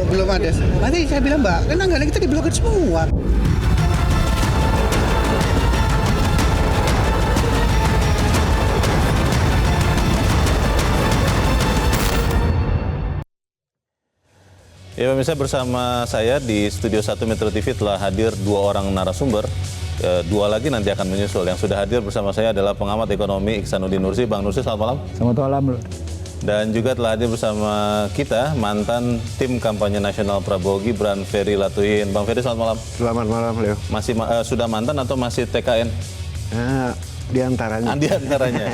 belum ada. Nanti saya bilang, Mbak, kan anggaran kita diblokir semua. Ya pemirsa, bersama saya di Studio 1 Metro TV telah hadir 2 orang narasumber. 2 lagi nanti akan menyusul. Yang sudah hadir bersama saya adalah pengamat ekonomi Iksanuddin Nursi. Bang Nursi, selamat malam. Selamat malam. Dan juga telah hadir bersama kita mantan tim kampanye nasional Prabowo Gibran, Ferry Latuhin. Bang Ferry, selamat malam. Selamat malam, Leo. Masih sudah mantan atau masih TKN? Di antaranya. Di antaranya.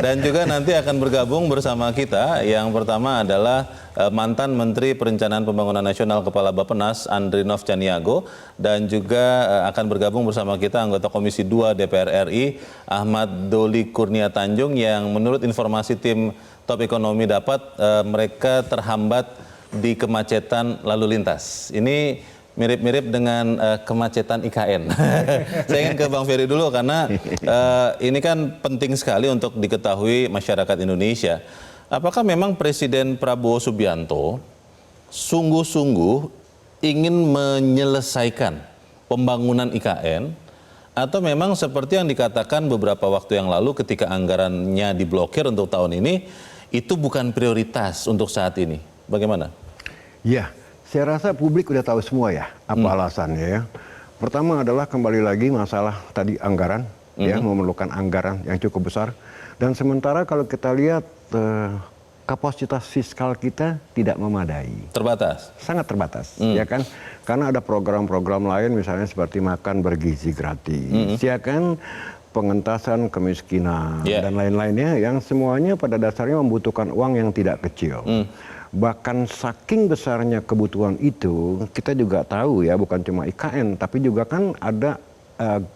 Dan juga nanti akan bergabung bersama kita. Yang pertama adalah mantan Menteri Perencanaan Pembangunan Nasional Kepala Bappenas Andrinov Caniago, dan juga akan bergabung bersama kita anggota Komisi 2 DPR RI Ahmad Doli Kurnia Tanjung, yang menurut informasi tim Top Ekonomi dapat mereka terhambat di kemacetan lalu lintas. Ini mirip-mirip dengan kemacetan IKN. Saya ingin ke Bang Ferry dulu karena ini kan penting sekali untuk diketahui masyarakat Indonesia. Apakah memang Presiden Prabowo Subianto sungguh-sungguh ingin menyelesaikan pembangunan IKN, atau memang seperti yang dikatakan beberapa waktu yang lalu ketika anggarannya diblokir untuk tahun ini, itu bukan prioritas untuk saat ini? Bagaimana? Ya, saya rasa publik udah tahu semua ya apa alasannya ya. Pertama adalah kembali lagi masalah tadi anggaran, ya, memerlukan anggaran yang cukup besar. Dan sementara kalau kita lihat kapasitas fiskal kita tidak memadai. Terbatas? Sangat terbatas, ya kan? Karena ada program-program lain misalnya seperti makan bergizi gratis, ya kan? Pengentasan kemiskinan dan lain-lainnya yang semuanya pada dasarnya membutuhkan uang yang tidak kecil. Bahkan saking besarnya kebutuhan itu, kita juga tahu ya, bukan cuma IKN, tapi juga kan ada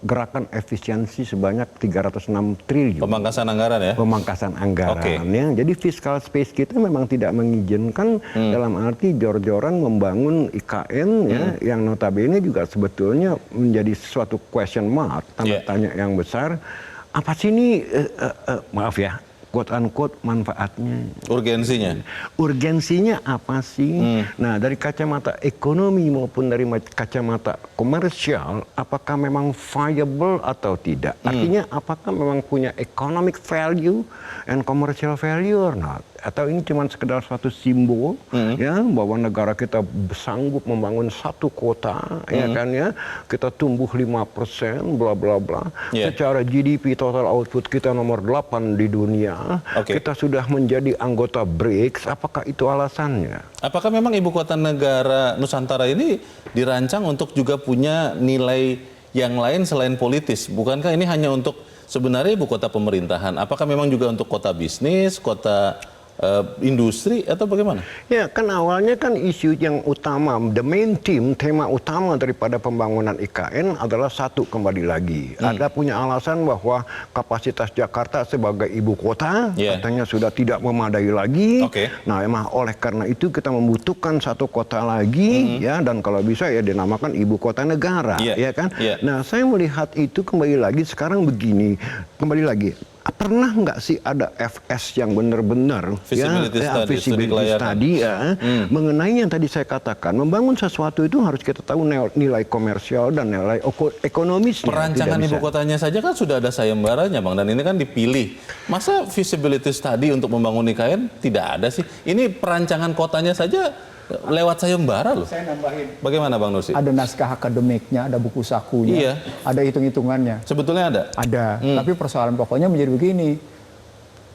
gerakan efisiensi sebanyak 306 triliun. Pemangkasan anggaran ya? Pemangkasan anggaran. Ya. Jadi fiscal space kita memang tidak mengizinkan dalam arti jor-joran membangun IKN ya, yang notabene juga sebetulnya menjadi suatu question mark, tanda tanya yang besar. Apa sih ini, maaf ya, quote-unquote manfaatnya. Urgensinya? Urgensinya apa sih? Nah, dari kacamata ekonomi maupun dari kacamata komersial, apakah memang viable atau tidak? Artinya, apakah memang punya economic value and commercial value or not? Atau ini cuma sekedar suatu simbol ya, bahwa negara kita sanggup membangun satu kota, ya kan ya, kita tumbuh 5%, bla bla bla. Secara GDP total output kita nomor 8 di dunia. Kita sudah menjadi anggota BRICS. Apakah itu alasannya? Apakah memang ibu kota negara Nusantara ini dirancang untuk juga punya nilai yang lain selain politis? Bukankah ini hanya untuk sebenarnya ibu kota pemerintahan? Apakah memang juga untuk kota bisnis, kota industri, atau bagaimana? Ya, kan awalnya kan isu yang utama, the main theme, tema utama daripada pembangunan IKN adalah satu, kembali lagi. Ada punya alasan bahwa kapasitas Jakarta sebagai ibu kota katanya sudah tidak memadai lagi. Nah, emang oleh karena itu kita membutuhkan satu kota lagi, ya, dan kalau bisa ya dinamakan ibu kota negara, ya kan? Nah, saya melihat itu kembali lagi sekarang begini, kembali lagi. Pernah nggak sih ada FS yang benar-benar visibility study mengenai yang tadi saya katakan, membangun sesuatu itu harus kita tahu nilai komersial dan nilai ekonomisnya. Perancangan ibu kotanya saja kan sudah ada sayembaranya, Bang, dan ini kan dipilih. Masa visibility study untuk membangun IKN tidak ada sih? Ini perancangan kotanya saja lewat sayembara loh. Saya nambahin. Bagaimana Bang Nursi? Ada naskah akademiknya, ada buku sakunya, ada hitung-hitungannya. Sebetulnya ada? Ada, tapi persoalan pokoknya menjadi begini.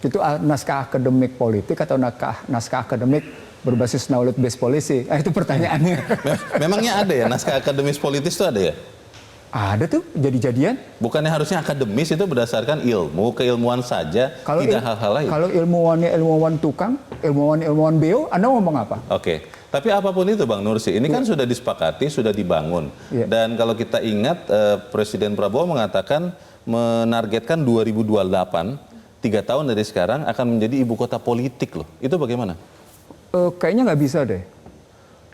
Itu naskah akademik politik atau naskah akademik berbasis knowledge based policy? Itu pertanyaannya. Memangnya ada ya naskah akademis politis itu ada ya? Ada tuh, jadi-jadian. Bukannya harusnya akademis itu berdasarkan ilmu, keilmuan saja, tidak hal-hal lain? Kalau ilmuwannya ilmuwan tukang, ilmuwan beo, Anda ngomong apa? Tapi apapun itu Bang Nursi, ini kan sudah disepakati, sudah dibangun. Dan kalau kita ingat, Presiden Prabowo mengatakan menargetkan 2028, 3 tahun dari sekarang akan menjadi ibu kota politik loh. Itu bagaimana? Kayaknya nggak bisa deh.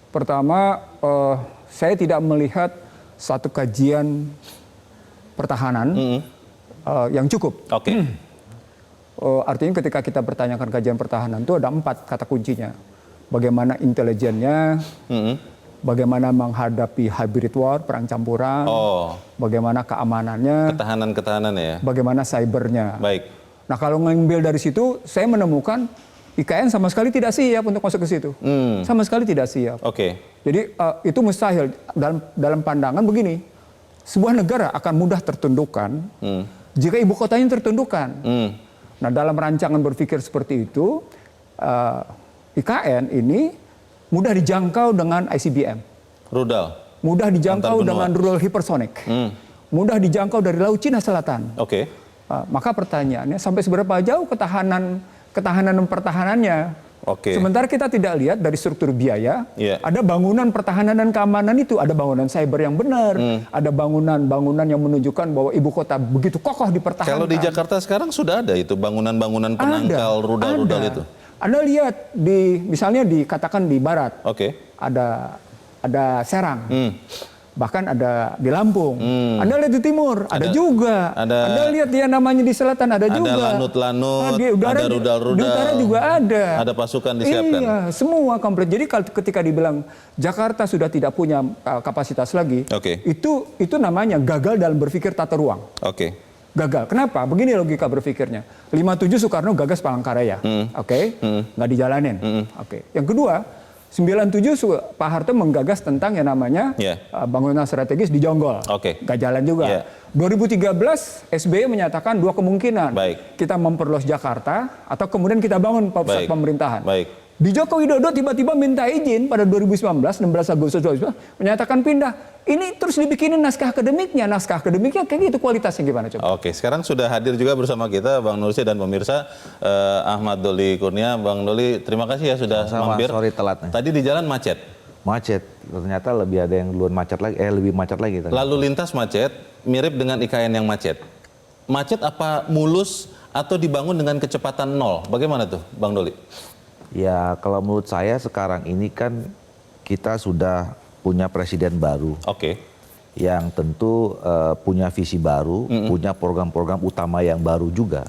Pertama, saya tidak melihat satu kajian pertahanan yang cukup. Artinya ketika kita bertanyakan kajian pertahanan itu ada 4 kata kuncinya. bagaimana intelijennya, bagaimana menghadapi hybrid war, perang campuran, bagaimana keamanannya, ketahanan ya. bagaimana cybernya. Baik. Nah kalau ngambil dari situ, saya menemukan IKN sama sekali tidak siap untuk masuk ke situ. Sama sekali tidak siap. Oke. Jadi itu mustahil. Dalam pandangan begini, sebuah negara akan mudah tertundukkan jika ibu kotanya tertundukkan. Nah dalam rancangan berpikir seperti itu, IKN ini mudah dijangkau dengan ICBM. Rudal. Mudah dijangkau Antar benua. dengan rudal hipersonic. Mudah dijangkau dari Laut Cina Selatan. Oke. Maka pertanyaannya sampai seberapa jauh ketahanan dan pertahanannya. Oke. Sementara kita tidak lihat dari struktur biaya, Iya. ada bangunan pertahanan dan keamanan itu, ada bangunan cyber yang benar, ada bangunan-bangunan yang menunjukkan bahwa ibu kota begitu kokoh dipertahankan. Kalau di Jakarta sekarang sudah ada itu bangunan-bangunan penangkal rudal-rudal itu. Anda lihat misalnya dikatakan di barat, ada Serang. Bahkan ada di Lampung. Anda lihat di timur, ada juga. Anda lihat dia namanya di selatan, ada juga. Ada lanut-lanut, ada rudal-rudal. Di utara juga ada. Ada pasukan disiapkan. Iya, semua komplit. Jadi ketika dibilang Jakarta sudah tidak punya kapasitas lagi, itu namanya gagal dalam berpikir tata ruang. Gagal. Kenapa? Begini logika berpikirnya. 57 Soekarno gagas Palangkaraya. Nggak dijalanin. Yang kedua, 97 Pak Harto menggagas tentang yang namanya bangunan strategis di Jonggol. Nggak jalan juga. 2013 SBY menyatakan dua kemungkinan. Kita memperluas Jakarta atau kemudian kita bangun pusat pemerintahan. Di Joko Widodo tiba-tiba minta izin pada 2019, 16 Agustus 2019, menyatakan pindah. Ini terus dibikinin naskah akademiknya. Naskah akademiknya kayak gitu kualitasnya gimana coba? Sekarang sudah hadir juga bersama kita Bang Nursi dan pemirsa Ahmad Doli Kurnia. Bang Doli, terima kasih ya sudah mampir. Sorry telat nih. Tadi di jalan macet. Macet. Ternyata lebih ada yang duluan macet lagi. Lebih macet lagi. Lalu lintas macet, mirip dengan IKN yang macet. Macet apa mulus atau dibangun dengan kecepatan 0? Bagaimana tuh, Bang Doli? Ya, kalau menurut saya sekarang ini kan kita sudah punya presiden baru. Yang tentu punya visi baru, punya program-program utama yang baru juga.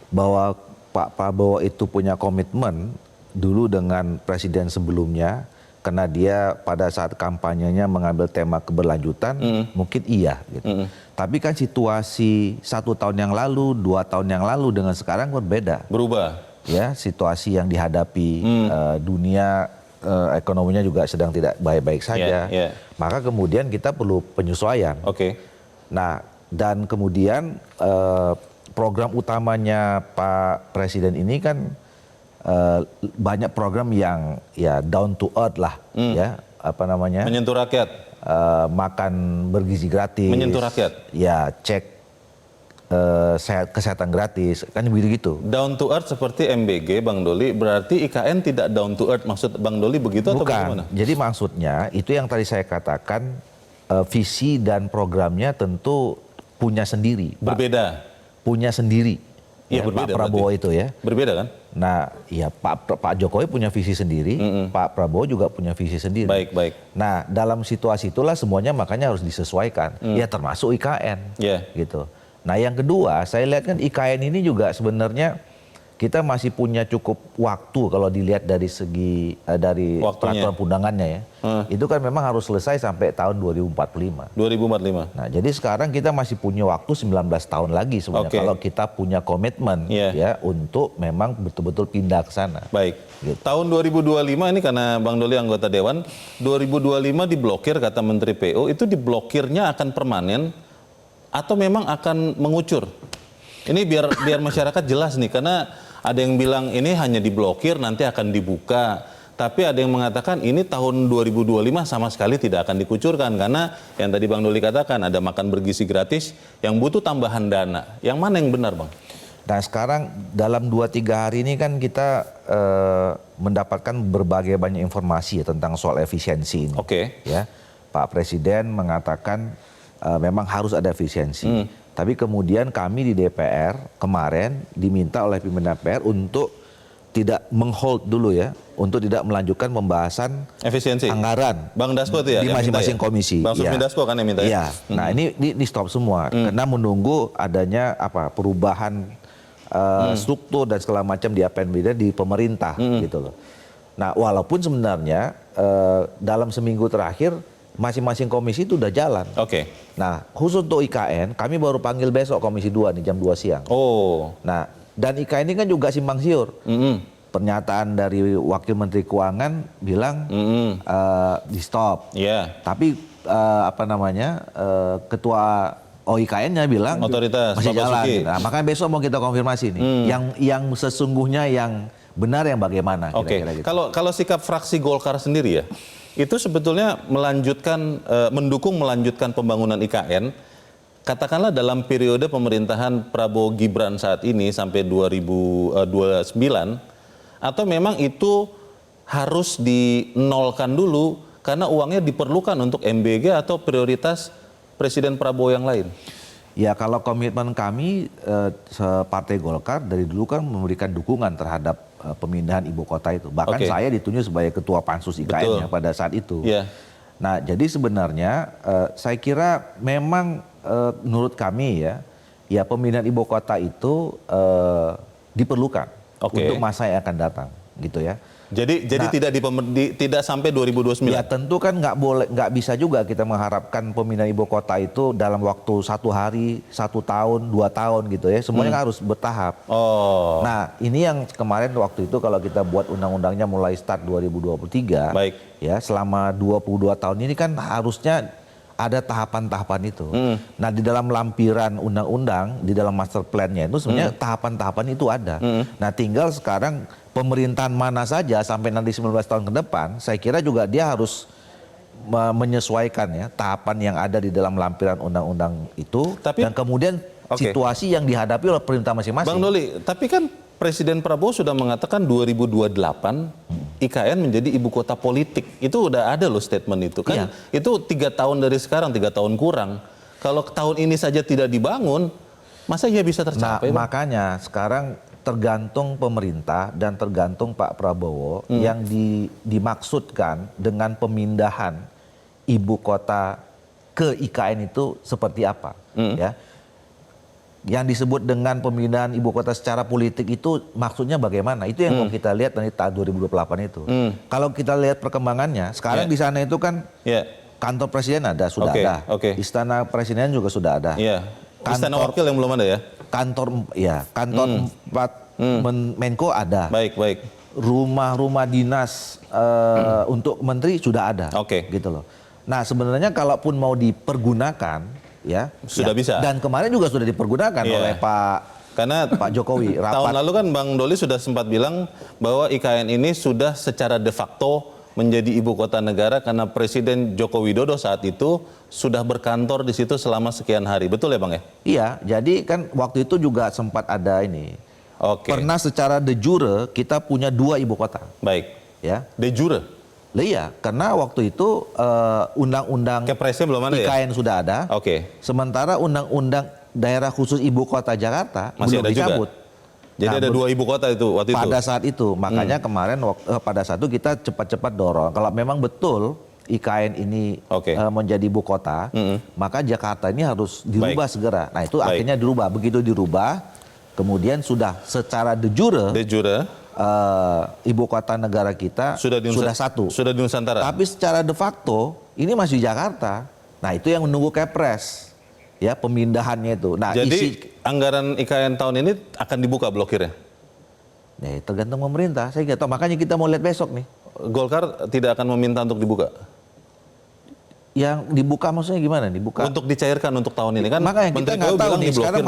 Bahwa Pak Prabowo itu punya komitmen dulu dengan presiden sebelumnya, karena dia pada saat kampanyenya mengambil tema keberlanjutan, mungkin iya. Gitu. Tapi kan situasi 1 tahun yang lalu, 2 tahun yang lalu dengan sekarang berbeda. Berubah. Ya, situasi yang dihadapi dunia ekonominya juga sedang tidak baik-baik saja. Maka kemudian kita perlu penyesuaian. Nah, dan kemudian program utamanya Pak Presiden ini kan banyak program yang ya down to earth lah, ya apa namanya? Menyentuh rakyat. Makan bergizi gratis. Menyentuh rakyat. Ya, cek kesehatan gratis, kan begitu. Down to earth seperti MBG, Bang Doli, berarti IKN tidak down to earth, maksud Bang Doli begitu atau bagaimana? Jadi maksudnya itu yang tadi saya katakan, visi dan programnya tentu punya sendiri. Berbeda. Punya sendiri. Iya, berbeda. Pak Prabowo berarti. Itu ya. Berbeda kan? Nah, ya Pak Jokowi punya visi sendiri, Pak Prabowo juga punya visi sendiri. Baik. Nah, dalam situasi itulah semuanya makanya harus disesuaikan. Ya termasuk IKN. Gitu. Nah yang kedua, saya lihat kan IKN ini juga sebenarnya kita masih punya cukup waktu kalau dilihat dari segi dari peraturan undangannya ya. Itu kan memang harus selesai sampai tahun 2045. 2045. Nah jadi sekarang kita masih punya waktu 19 tahun lagi sebenarnya kalau kita punya komitmen ya untuk memang betul-betul pindah ke sana. Baik. Gitu. Tahun 2025 ini karena Bang Doli anggota Dewan, 2025 diblokir kata Menteri PU, itu diblokirnya akan permanen atau memang akan mengucur? Ini biar masyarakat jelas nih, karena ada yang bilang ini hanya diblokir nanti akan dibuka, tapi ada yang mengatakan ini tahun 2025 sama sekali tidak akan dikucurkan karena yang tadi Bang Doli katakan ada makan bergizi gratis yang butuh tambahan dana. Yang mana yang benar, Bang? Nah sekarang dalam 2-3 hari ini kan kita mendapatkan berbagai banyak informasi tentang soal efisiensi ini. Ya, Pak Presiden mengatakan memang harus ada efisiensi. Tapi kemudian kami di DPR kemarin diminta oleh pimpinan DPR untuk tidak menghold dulu ya, untuk tidak melanjutkan pembahasan efisiensi anggaran Bang Dasko itu ya, di masing-masing komisi. Bang Sufmi Dasko kan yang minta ya. Nah ini di stop semua karena menunggu adanya perubahan struktur dan segala macam di APBD di pemerintah gitu loh. Nah, walaupun sebenarnya dalam seminggu terakhir masing-masing komisi itu udah jalan. Oke. Nah, khusus untuk IKN, kami baru panggil besok Komisi 2 nih jam 2 siang. Oh. Nah, dan IKN ini kan juga simpang siur. Pernyataan dari Wakil Menteri Keuangan bilang di stop. Iya. Tapi Ketua OIKN-nya bilang Otoritas masih Pak jalan. Basuki. Nah, makanya besok mau kita konfirmasi nih. Yang sesungguhnya yang benar yang bagaimana kira-kira gitu. Kalau sikap fraksi Golkar sendiri ya, itu sebetulnya mendukung melanjutkan pembangunan IKN, katakanlah dalam periode pemerintahan Prabowo Gibran saat ini sampai 2029, atau memang itu harus dinolkan dulu karena uangnya diperlukan untuk MBG atau prioritas Presiden Prabowo yang lain? Ya, kalau komitmen kami Partai Golkar dari dulu kan memberikan dukungan terhadap pemindahan ibu kota itu. Bahkan saya ditunjuk sebagai ketua pansus IKN pada saat itu. Yeah. Nah, jadi sebenarnya saya kira memang menurut kami ya pemindahan ibu kota itu diperlukan untuk masa yang akan datang, gitu ya. Jadi tidak sampai 2029. Ya tentu kan nggak bisa juga kita mengharapkan pemindahan ibu kota itu dalam waktu 1 hari, 1 tahun, 2 tahun gitu ya. Semuanya kan harus bertahap. Oh. Nah, ini yang kemarin waktu itu kalau kita buat undang-undangnya mulai start 2023. Baik. Ya, selama 22 tahun ini kan harusnya ada tahapan-tahapan itu. Nah, di dalam lampiran undang-undang, di dalam master plan-nya itu sebenarnya tahapan-tahapan itu ada. Nah, tinggal sekarang pemerintahan mana saja sampai nanti 19 tahun ke depan, saya kira juga dia harus menyesuaikan ya tahapan yang ada di dalam lampiran undang-undang itu. Dan kemudian situasi yang dihadapi oleh pemerintah masing-masing. Bang Doli, tapi kan Presiden Prabowo sudah mengatakan 2028 IKN menjadi ibu kota politik. Itu udah ada loh statement itu kan. Itu 3 tahun dari sekarang, 3 tahun kurang. Kalau tahun ini saja tidak dibangun, masa ia bisa tercapai? Nah, makanya sekarang tergantung pemerintah dan tergantung Pak Prabowo yang dimaksudkan dengan pemindahan ibu kota ke IKN itu seperti apa, ya. Yang disebut dengan pemindahan ibu kota secara politik itu maksudnya bagaimana? Itu yang mau kita lihat nanti tahun 2028 itu. Kalau kita lihat perkembangannya, sekarang di sana itu kan kantor presiden sudah ada. Istana presiden juga sudah ada. Istana wakil yang belum ada ya? Kantor 4 Menko ada. Baik. Rumah-rumah dinas untuk menteri sudah ada. Gitu loh. Nah, sebenarnya kalaupun mau dipergunakan sudah bisa. Dan kemarin juga sudah dipergunakan oleh Pak Jokowi. Tahun lalu kan Bang Doli sudah sempat bilang bahwa IKN ini sudah secara de facto menjadi ibu kota negara karena Presiden Joko Widodo saat itu sudah berkantor di situ selama sekian hari. Betul ya Bang ya? Iya, jadi kan waktu itu juga sempat ada ini. Pernah secara de jure kita punya 2 ibu kota. Baik. Ya. De jure? Iya, karena waktu itu undang-undang IKN sudah ada. Sementara undang-undang daerah khusus ibu kota Jakarta masih belum ada dicabut. Jadi ada 2 ibu kota itu waktu itu? Pada saat itu, makanya kemarin pada saat itu kita cepat-cepat dorong. Kalau memang betul IKN ini menjadi ibu kota, maka Jakarta ini harus dirubah segera. Nah itu akhirnya dirubah. Begitu dirubah, kemudian sudah secara de jure ibu kota negara kita sudah satu. Sudah di Nusantara. Tapi secara de facto ini masih Jakarta. Nah itu yang menunggu Kepres. Ya, pemindahannya itu. Nah, jadi anggaran IKN tahun ini akan dibuka blokirnya? Ya, tergantung pemerintah. Saya nggak tahu. Makanya kita mau lihat besok nih. Golkar tidak akan meminta untuk dibuka? Yang dibuka maksudnya gimana? Dibuka untuk dicairkan untuk tahun ini kan? Makanya kita nggak tahu nih. Sekarang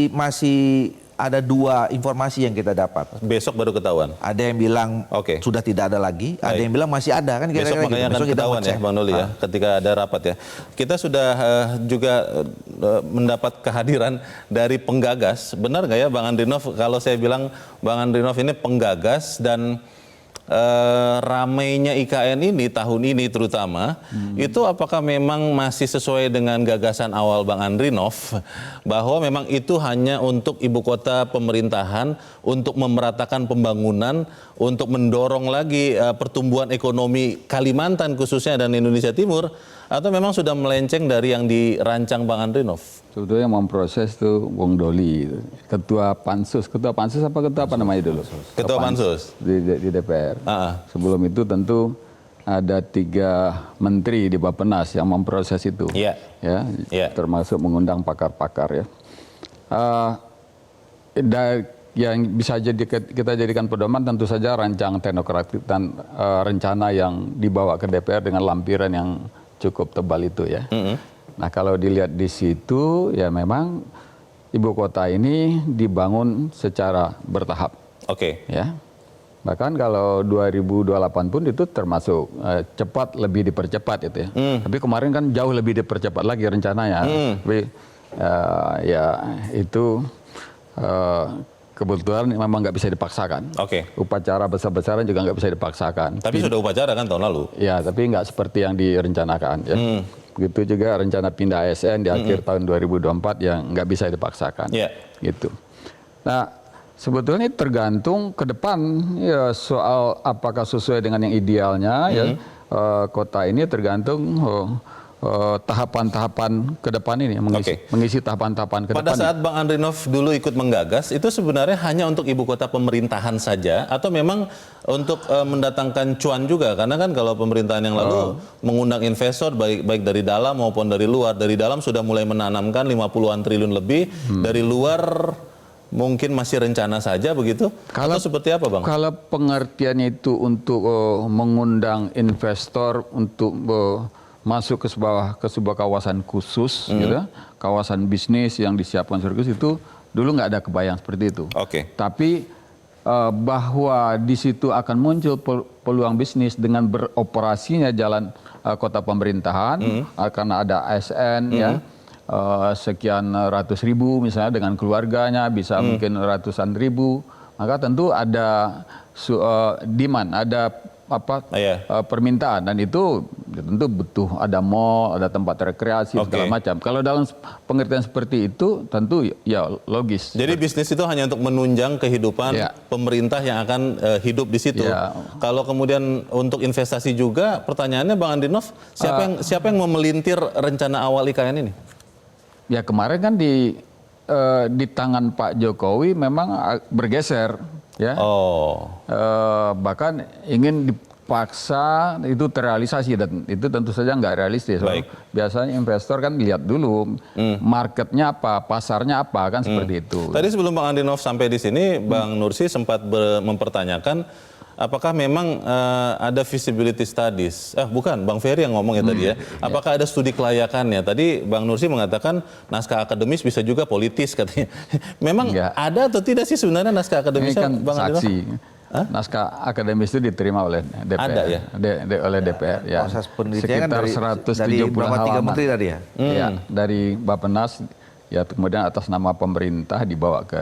masih ada 2 informasi yang kita dapat. Besok baru ketahuan. Ada yang bilang sudah tidak ada lagi, ada yang bilang masih ada kan besok makanya gitu. Akan ketahuan ya Bang Doli ya ketika ada rapat ya. Kita sudah juga mendapat kehadiran dari penggagas. Benar nggak ya Bang Andrinov kalau saya bilang Bang Andrinov ini penggagas dan ramainya IKN ini tahun ini terutama itu apakah memang masih sesuai dengan gagasan awal Bang Andrinov bahwa memang itu hanya untuk ibu kota pemerintahan, untuk memeratakan pembangunan, untuk mendorong lagi pertumbuhan ekonomi Kalimantan khususnya dan Indonesia Timur, atau memang sudah melenceng dari yang dirancang Bang Andrinov? Sebetulnya memproses tuh Wong Doli, ketua pansus apa namanya dulu? Ketua pansus di DPR. Sebelum itu tentu ada 3 menteri di Bappenas yang memproses itu, termasuk mengundang pakar-pakar ya. Yang bisa kita jadikan pedoman tentu saja rancangan teknokratik dan rencana yang dibawa ke DPR dengan lampiran yang cukup tebal itu ya. Nah kalau dilihat di situ ya memang ibu kota ini dibangun secara bertahap. Ya. Bahkan kalau 2028 pun itu termasuk cepat, lebih dipercepat itu ya. Tapi kemarin kan jauh lebih dipercepat lagi rencananya. Tapi ya itu kebetulan memang nggak bisa dipaksakan. Upacara besar-besaran juga nggak bisa dipaksakan. Tapi sudah upacara kan tahun lalu? Ya, tapi nggak seperti yang direncanakan. Ya. Begitu juga rencana pindah ASN di akhir tahun 2024 yang nggak bisa dipaksakan. Gitu. Nah, sebetulnya tergantung ke depan ya soal apakah sesuai dengan yang idealnya ya kota ini tergantung tahapan-tahapan ke depan ini, mengisi tahapan-tahapan ke depan. Pada saat Bang Andrinov dulu ikut menggagas, itu sebenarnya hanya untuk ibu kota pemerintahan saja, atau memang untuk mendatangkan cuan juga? Karena kan kalau pemerintahan yang lalu mengundang investor, baik dari dalam maupun dari luar. Dari dalam sudah mulai menanamkan 50-an triliun lebih, dari luar mungkin masih rencana saja begitu? Atau seperti apa Bang? Kalau pengertiannya itu untuk mengundang investor untuk masuk ke sebuah kawasan khusus, gitu, kawasan bisnis yang disiapkan khusus itu dulu nggak ada kebayang seperti itu. Tapi bahwa di situ akan muncul peluang bisnis dengan beroperasinya jalan kota pemerintahan, akan ada ASN ya sekian ratus ribu misalnya dengan keluarganya bisa mungkin ratusan ribu, maka tentu ada demand, ada permintaan, dan itu tentu butuh ada mall, ada tempat rekreasi segala macam. Kalau dalam pengertian seperti itu tentu ya logis. Jadi bisnis itu hanya untuk menunjang kehidupan pemerintah yang akan hidup di situ. Kalau kemudian untuk investasi juga, pertanyaannya Bang Andrinov, siapa yang memelintir rencana awal IKN ini? Ya kemarin kan di tangan Pak Jokowi memang bergeser. Ya, bahkan ingin dipaksa itu terrealisasi, dan itu tentu saja nggak realistis. Biasanya investor kan lihat dulu marketnya apa, pasarnya apa, kan seperti itu. Tadi sebelum Bang Andrinov sampai di sini, Bang Nursi sempat mempertanyakan apakah memang ada feasibility studies? Bukan, Bang Ferry yang ngomong ya tadi ya. Apakah ada studi kelayakannya? Tadi Bang Nursi mengatakan naskah akademis bisa juga politis katanya. Memang ada atau tidak sih sebenarnya naskah akademis? Ini kan Bang saksi. Naskah akademis itu diterima oleh DPR. Ada ya? Oleh DPR. Ya. Proses penelitian sekitar 170 halaman. Menteri tadi ya? Ya, dari Bappenas. Ya, kemudian atas nama pemerintah dibawa ke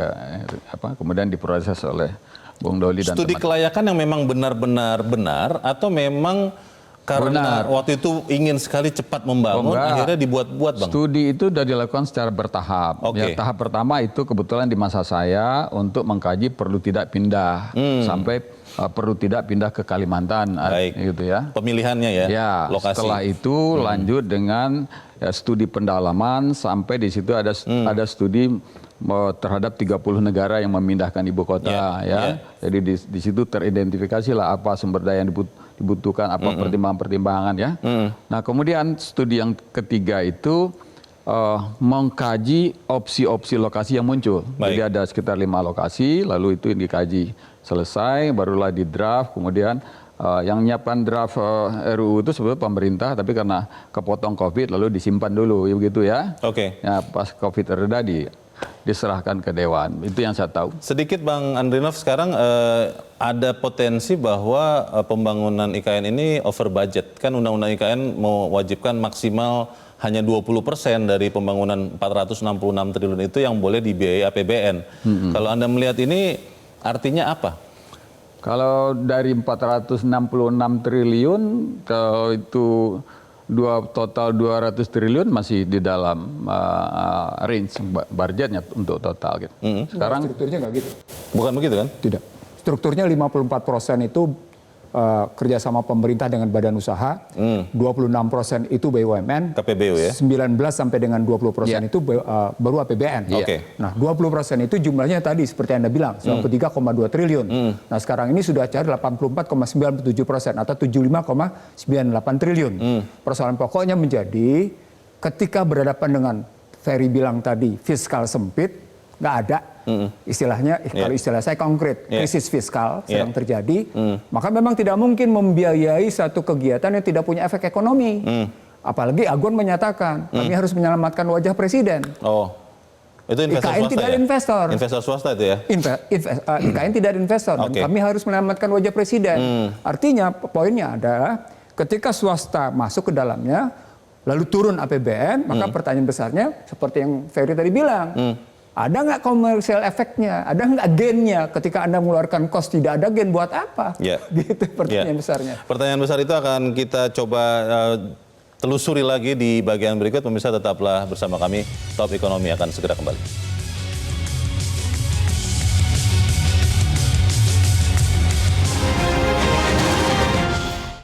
kemudian diproses oleh Bung Doli dan studi kelayakan yang memang benar-benar benar, atau memang karena waktu itu ingin sekali cepat membangun akhirnya dibuat-buat Bang? Studi itu sudah dilakukan secara bertahap. Ya, tahap pertama itu kebetulan di masa saya untuk mengkaji perlu tidak pindah sampai perlu tidak pindah ke Kalimantan, gitu ya. Pemilihannya ya, lokasi. Setelah itu lanjut dengan studi pendalaman sampai di situ ada studi terhadap 30 negara yang memindahkan ibu kota Jadi di situ teridentifikasilah apa sumber daya yang dibutuhkan, apa pertimbangan-pertimbangan ya. Nah, kemudian studi yang ketiga itu mengkaji opsi-opsi lokasi yang muncul. Jadi ada sekitar 5 lokasi, lalu itu dikaji selesai, barulah di draft, kemudian yang menyiapkan draft RUU itu sebetulnya pemerintah, tapi karena kepotong COVID lalu disimpan dulu, begitu ya. Ya, pas COVID reda diserahkan ke Dewan. Itu yang saya tahu. Sedikit Bang Andrinov, sekarang ada potensi bahwa pembangunan IKN ini over budget. Kan Undang-Undang IKN mewajibkan maksimal hanya 20% dari pembangunan 466 triliun itu yang boleh dibiayai APBN. Kalau Anda melihat ini artinya apa? Kalau dari 466 triliun, kalau itu total 200 triliun masih di dalam range budgetnya untuk total gitu. Sekarang strukturnya nggak gitu. Bukan begitu kan? Tidak. Strukturnya 54% itu kerjasama pemerintah dengan badan usaha, 26% itu BUMN, KPBU ya, 19 sampai dengan 20% itu baru APBN. Nah 20% itu jumlahnya tadi seperti Anda bilang, 3,2 triliun. Nah sekarang ini sudah cair 84,97% atau 75,98 triliun. Persoalan pokoknya menjadi ketika berhadapan dengan Ferry bilang tadi fiskal sempit, nggak ada. Istilahnya, kalau istilah saya konkret, krisis fiskal sedang terjadi, maka memang tidak mungkin membiayai satu kegiatan yang tidak punya efek ekonomi. Apalagi Agon menyatakan, kami harus menyelamatkan wajah presiden. Oh, itu investor IKN swasta tidak ada investor. Investor swasta itu ya? IKN tidak ada investor, dan kami harus menyelamatkan wajah presiden. Artinya, poinnya adalah ketika swasta masuk ke dalamnya, lalu turun APBN, maka pertanyaan besarnya, seperti yang Ferry tadi bilang, ada nggak komersial efeknya? Ada nggak gainnya? Ketika Anda mengeluarkan cost tidak ada gain, buat apa? Gitu pertanyaan besarnya. Pertanyaan besar itu akan kita coba telusuri lagi di bagian berikut. Pemirsa tetaplah bersama kami. Top Ekonomi akan segera kembali.